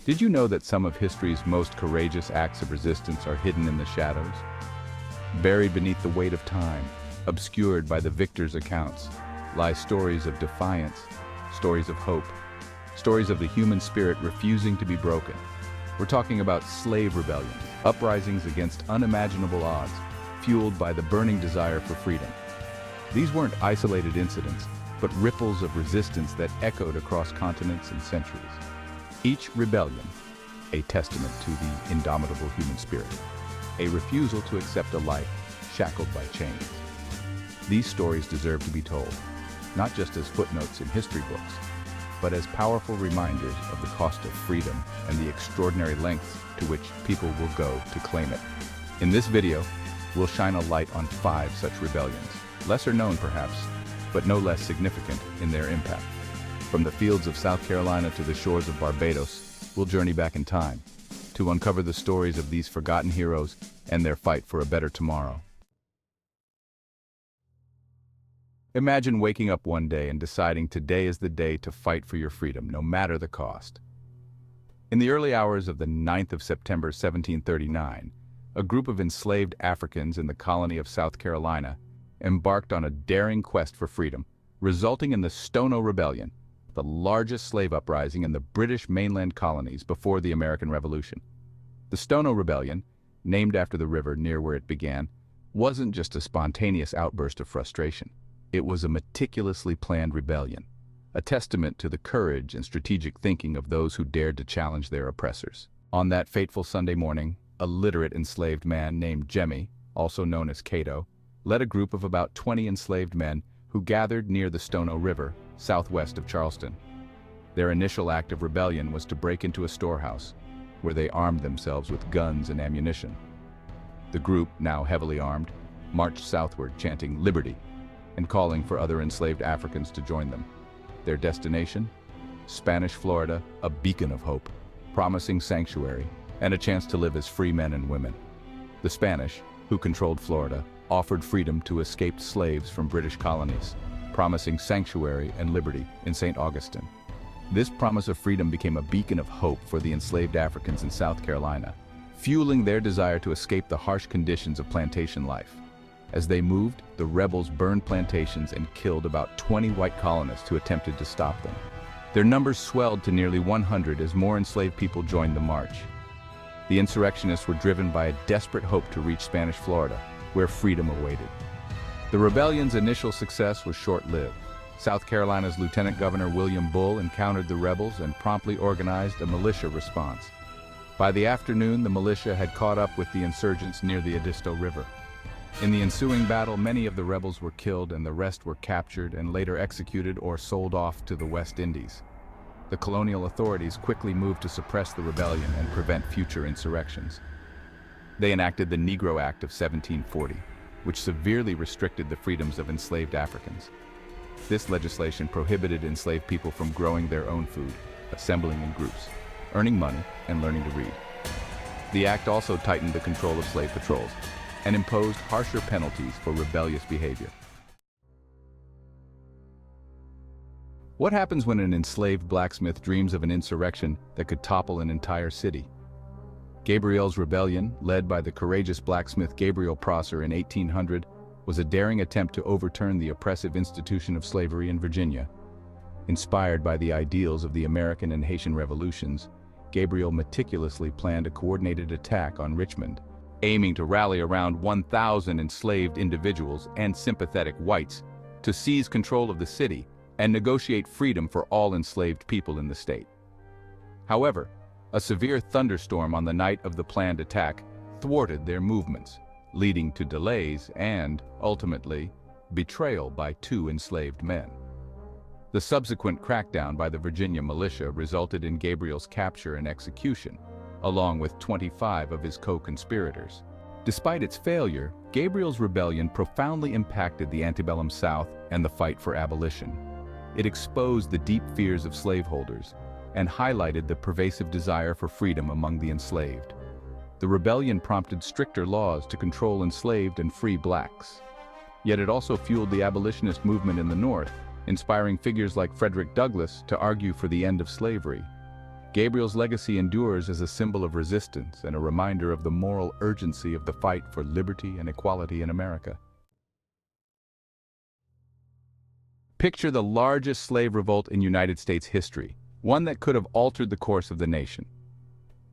Did you know that some of history's most courageous acts of resistance are hidden in the shadows? Buried beneath the weight of time, obscured by the victors' accounts, lie stories of defiance, stories of hope, stories of the human spirit refusing to be broken. We're talking about slave rebellions, uprisings against unimaginable odds, fueled by the burning desire for freedom. These weren't isolated incidents, but ripples of resistance that echoed across continents and centuries. Each rebellion, a testament to the indomitable human spirit, a refusal to accept a life shackled by chains. These stories deserve to be told, not just as footnotes in history books, but as powerful reminders of the cost of freedom and the extraordinary lengths to which people will go to claim it. In this video, we'll shine a light on 5 such rebellions, lesser known perhaps, but no less significant in their impact. From the fields of South Carolina to the shores of Barbados, we'll journey back in time to uncover the stories of these forgotten heroes and their fight for a better tomorrow. Imagine waking up one day and deciding today is the day to fight for your freedom, no matter the cost. In the early hours of the 9th of September 1739, a group of enslaved Africans in the colony of South Carolina embarked on a daring quest for freedom, resulting in the Stono Rebellion, the largest slave uprising in the British mainland colonies before the American Revolution. The Stono Rebellion, named after the river near where it began, wasn't just a spontaneous outburst of frustration. It was a meticulously planned rebellion, a testament to the courage and strategic thinking of those who dared to challenge their oppressors. On that fateful Sunday morning, a literate enslaved man named Jemmy, also known as Cato, led a group of about 20 enslaved men who gathered near the Stono River, southwest of Charleston. Their initial act of rebellion was to break into a storehouse, where they armed themselves with guns and ammunition. The group, now heavily armed, marched southward chanting "Liberty" and calling for other enslaved Africans to join them. Their destination? Spanish Florida, a beacon of hope, promising sanctuary and a chance to live as free men and women. The Spanish, who controlled Florida, offered freedom to escaped slaves from British colonies, promising sanctuary and liberty in St. Augustine. This promise of freedom became a beacon of hope for the enslaved Africans in South Carolina, fueling their desire to escape the harsh conditions of plantation life. As they moved, the rebels burned plantations and killed about 20 white colonists who attempted to stop them. Their numbers swelled to nearly 100 as more enslaved people joined the march. The insurrectionists were driven by a desperate hope to reach Spanish Florida, where freedom awaited. The rebellion's initial success was short-lived. South Carolina's Lieutenant Governor William Bull encountered the rebels and promptly organized a militia response. By the afternoon, the militia had caught up with the insurgents near the Edisto River. In the ensuing battle, many of the rebels were killed and the rest were captured and later executed or sold off to the West Indies. The colonial authorities quickly moved to suppress the rebellion and prevent future insurrections. They enacted the Negro Act of 1740, which severely restricted the freedoms of enslaved Africans. This legislation prohibited enslaved people from growing their own food, assembling in groups, earning money, and learning to read. The act also tightened the control of slave patrols and imposed harsher penalties for rebellious behavior. What happens when an enslaved blacksmith dreams of an insurrection that could topple an entire city? Gabriel's rebellion, led by the courageous blacksmith Gabriel Prosser in 1800, was a daring attempt to overturn the oppressive institution of slavery in Virginia. Inspired by the ideals of the American and Haitian revolutions, Gabriel meticulously planned a coordinated attack on Richmond, aiming to rally around 1,000 enslaved individuals and sympathetic whites to seize control of the city and negotiate freedom for all enslaved people in the state. However, a severe thunderstorm on the night of the planned attack thwarted their movements, leading to delays and, ultimately, betrayal by 2 enslaved men. The subsequent crackdown by the Virginia militia resulted in Gabriel's capture and execution, along with 25 of his co-conspirators. Despite its failure, Gabriel's rebellion profoundly impacted the antebellum South and the fight for abolition. It exposed the deep fears of slaveholders and highlighted the pervasive desire for freedom among the enslaved. The rebellion prompted stricter laws to control enslaved and free blacks. Yet it also fueled the abolitionist movement in the North, inspiring figures like Frederick Douglass to argue for the end of slavery. Gabriel's legacy endures as a symbol of resistance and a reminder of the moral urgency of the fight for liberty and equality in America. Picture the largest slave revolt in United States history, one that could have altered the course of the nation.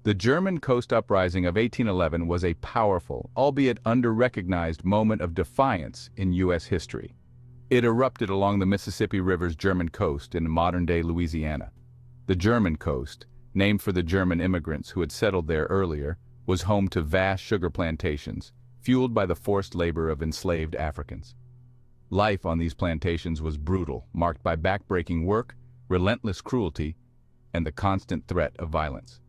The German Coast Uprising of 1811 was a powerful, albeit under-recognized moment of defiance in U.S. history. It erupted along the Mississippi River's German coast in modern-day Louisiana. The German coast, named for the German immigrants who had settled there earlier, was home to vast sugar plantations, fueled by the forced labor of enslaved Africans. Life on these plantations was brutal, marked by backbreaking work, relentless cruelty, and the constant threat of violence.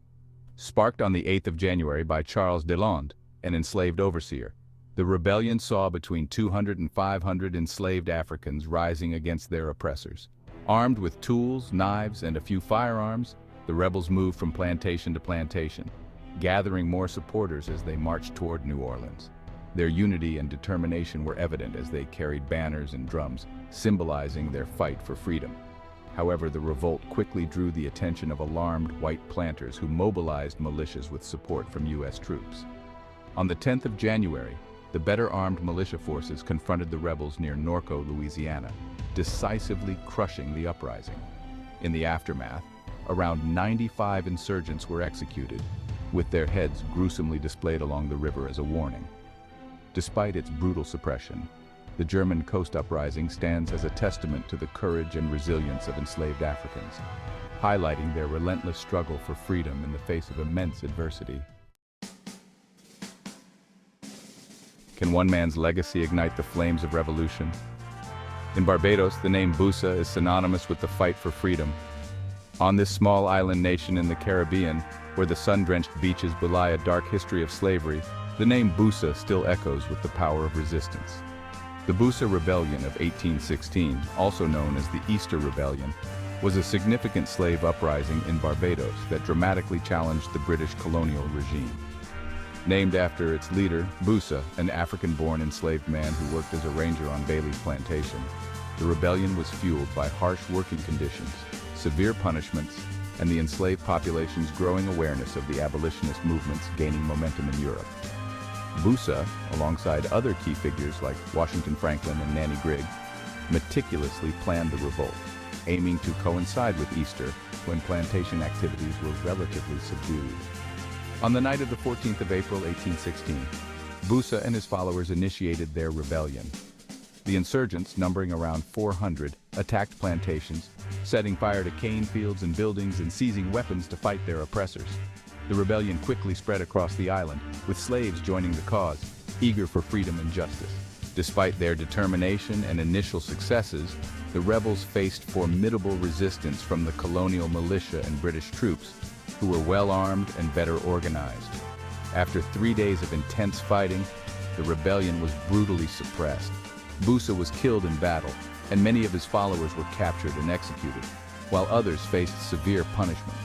Sparked on the 8th of January by Charles Delande, an enslaved overseer, the rebellion saw between 200 and 500 enslaved Africans rising against their oppressors. Armed with tools, knives, and a few firearms, the rebels moved from plantation to plantation, gathering more supporters as they marched toward New Orleans. Their unity and determination were evident as they carried banners and drums, symbolizing their fight for freedom. However, the revolt quickly drew the attention of alarmed white planters who mobilized militias with support from U.S. troops. On the 10th of January, the better-armed militia forces confronted the rebels near Norco, Louisiana, decisively crushing the uprising. In the aftermath, around 95 insurgents were executed, with their heads gruesomely displayed along the river as a warning. Despite its brutal suppression, the German Coast Uprising stands as a testament to the courage and resilience of enslaved Africans, highlighting their relentless struggle for freedom in the face of immense adversity. Can one man's legacy ignite the flames of revolution? In Barbados, the name Bussa is synonymous with the fight for freedom. On this small island nation in the Caribbean, where the sun-drenched beaches belie a dark history of slavery, the name Bussa still echoes with the power of resistance. The Bussa Rebellion of 1816, also known as the Easter Rebellion, was a significant slave uprising in Barbados that dramatically challenged the British colonial regime. Named after its leader, Bussa, an African-born enslaved man who worked as a ranger on Bailey's plantation, the rebellion was fueled by harsh working conditions, severe punishments, and the enslaved population's growing awareness of the abolitionist movements gaining momentum in Europe. Bussa, alongside other key figures like Washington Franklin and Nanny Grigg, meticulously planned the revolt, aiming to coincide with Easter when plantation activities were relatively subdued. On the night of the 14th of April, 1816, Bussa and his followers initiated their rebellion. The insurgents, numbering around 400, attacked plantations, setting fire to cane fields and buildings and seizing weapons to fight their oppressors. The rebellion quickly spread across the island, with slaves joining the cause, eager for freedom and justice. Despite their determination and initial successes, the rebels faced formidable resistance from the colonial militia and British troops, who were well-armed and better organized. After 3 days of intense fighting, the rebellion was brutally suppressed. Bussa was killed in battle, and many of his followers were captured and executed, while others faced severe punishment.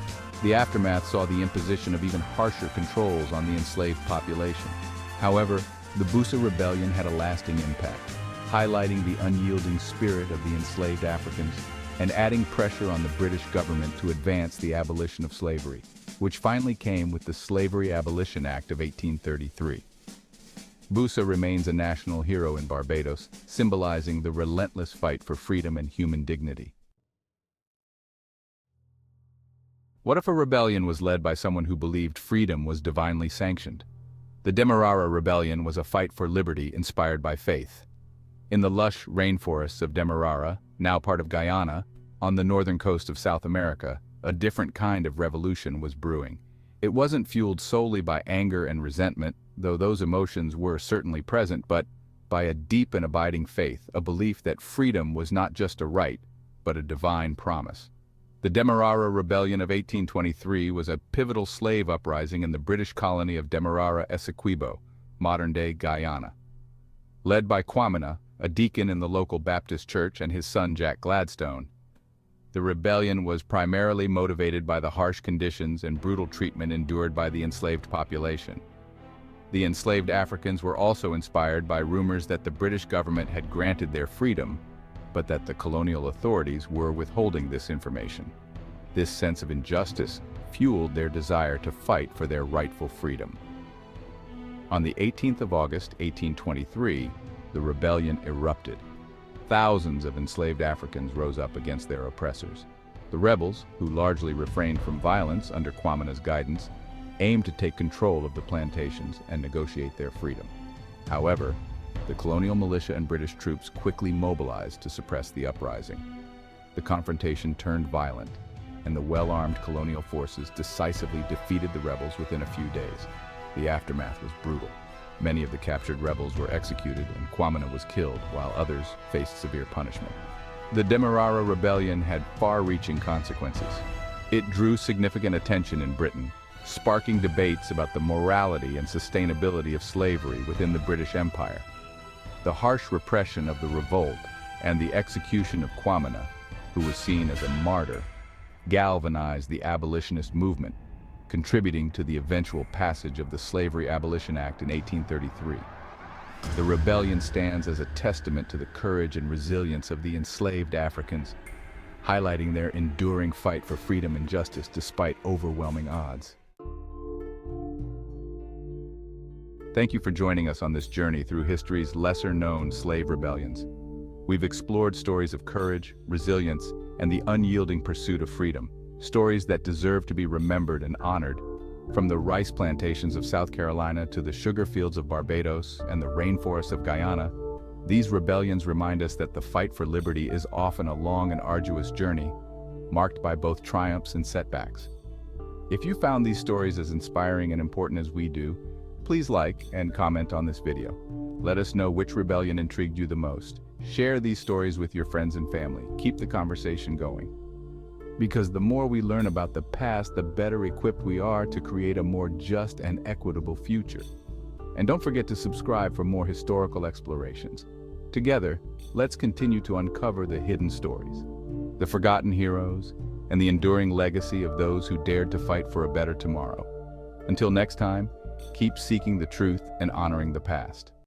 The aftermath saw the imposition of even harsher controls on the enslaved population. However, the Bussa Rebellion had a lasting impact, highlighting the unyielding spirit of the enslaved Africans and adding pressure on the British government to advance the abolition of slavery, which finally came with the Slavery Abolition Act of 1833. Bussa remains a national hero in Barbados, symbolizing the relentless fight for freedom and human dignity. What if a rebellion was led by someone who believed freedom was divinely sanctioned? The Demerara Rebellion was a fight for liberty inspired by faith. In the lush rainforests of Demerara, now part of Guyana, on the northern coast of South America, a different kind of revolution was brewing. It wasn't fueled solely by anger and resentment, though those emotions were certainly present, but by a deep and abiding faith, a belief that freedom was not just a right, but a divine promise. The Demerara Rebellion of 1823 was a pivotal slave uprising in the British colony of Demerara Essequibo, modern-day Guyana. Led by Kwamina, a deacon in the local Baptist church, and his son Jack Gladstone, the rebellion was primarily motivated by the harsh conditions and brutal treatment endured by the enslaved population. The enslaved Africans were also inspired by rumors that the British government had granted their freedom, but that the colonial authorities were withholding this information. This sense of injustice fueled their desire to fight for their rightful freedom. On the 18th of August, 1823, the rebellion erupted. Thousands of enslaved Africans rose up against their oppressors. The rebels, who largely refrained from violence under Kwamina's guidance, aimed to take control of the plantations and negotiate their freedom. However, the colonial militia and British troops quickly mobilized to suppress the uprising. The confrontation turned violent, and the well-armed colonial forces decisively defeated the rebels within a few days. The aftermath was brutal. Many of the captured rebels were executed, and Kwamina was killed, while others faced severe punishment. The Demerara Rebellion had far-reaching consequences. It drew significant attention in Britain, sparking debates about the morality and sustainability of slavery within the British Empire. The harsh repression of the revolt and the execution of Kwamina, who was seen as a martyr, galvanized the abolitionist movement, contributing to the eventual passage of the Slavery Abolition Act in 1833. The rebellion stands as a testament to the courage and resilience of the enslaved Africans, highlighting their enduring fight for freedom and justice despite overwhelming odds. Thank you for joining us on this journey through history's lesser-known slave rebellions. We've explored stories of courage, resilience, and the unyielding pursuit of freedom, stories that deserve to be remembered and honored. From the rice plantations of South Carolina to the sugar fields of Barbados and the rainforests of Guyana, these rebellions remind us that the fight for liberty is often a long and arduous journey, marked by both triumphs and setbacks. If you found these stories as inspiring and important as we do, please like and comment on this video. Let us know which rebellion intrigued you the most. Share these stories with your friends and family. Keep the conversation going. Because the more we learn about the past, the better equipped we are to create a more just and equitable future. And don't forget to subscribe for more historical explorations. Together, let's continue to uncover the hidden stories, the forgotten heroes, and the enduring legacy of those who dared to fight for a better tomorrow. Until next time, keep seeking the truth and honoring the past.